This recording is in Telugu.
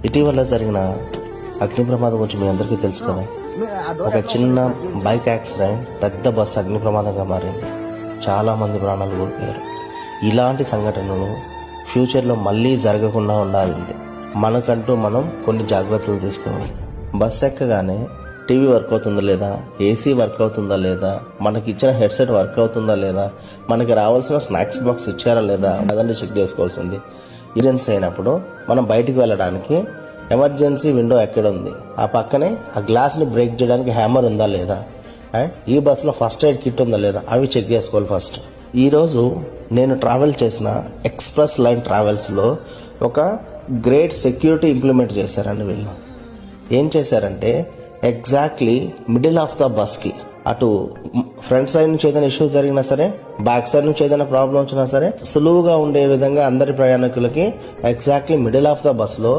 ఇటీవల జరిగిన అగ్ని ప్రమాదం గురించి మీ అందరికీ తెలుసు కదా. ఒక చిన్న బైక్ యాక్సిడెంట్ పెద్ద బస్సు అగ్ని ప్రమాదంగా మారింది. చాలామంది ప్రాణాలు కోల్పోయారు. ఇలాంటి సంఘటనలు ఫ్యూచర్లో మళ్ళీ జరగకుండా ఉండాలంటే మనకంటూ మనం కొన్ని జాగ్రత్తలు తీసుకోవాలి. బస్సు ఎక్కగానే టీవీ వర్క్ అవుతుందా లేదా, ఏసీ వర్క్ అవుతుందా లేదా, మనకి ఇచ్చిన హెడ్సెట్ వర్క్ అవుతుందా లేదా, మనకి రావాల్సిన స్నాక్స్ బాక్స్ ఇచ్చారా లేదా అదంతా చెక్ చేసుకోవాల్సింది. ఎమర్జెన్సీ అయినప్పుడు మనం బయటికి వెళ్ళడానికి ఎమర్జెన్సీ విండో ఎక్కడ ఉంది, ఆ పక్కనే ఆ గ్లాస్ని బ్రేక్ చేయడానికి హ్యామర్ ఉందా లేదా, అండ్ ఈ బస్సులో ఫస్ట్ ఎయిడ్ కిట్ ఉందా లేదా, అవి చెక్ చేసుకోవాలి ఫస్ట్. ఈరోజు నేను ట్రావెల్ చేసిన ఎక్స్ప్రెస్ లైన్ ట్రావెల్స్లో ఒక గ్రేట్ సెక్యూరిటీ ఇంప్లిమెంట్ చేశారండి. వీళ్ళు ఏం చేశారంటే ఎగ్జాక్ట్లీ మిడిల్ ఆఫ్ ద బస్కి అటు ఫ్రంట్ సైడ్ నుంచి ఏదైనా ఇష్యూ జరిగినా సరే, బ్యాక్ సైడ్ నుంచి ఏదైనా ప్రాబ్లం వచ్చినా సరే సులువుగా ఉండే విధంగా అందరి ప్రయాణికులకి ఎగ్జాక్ట్లీ మిడిల్ ఆఫ్ ద బస్లో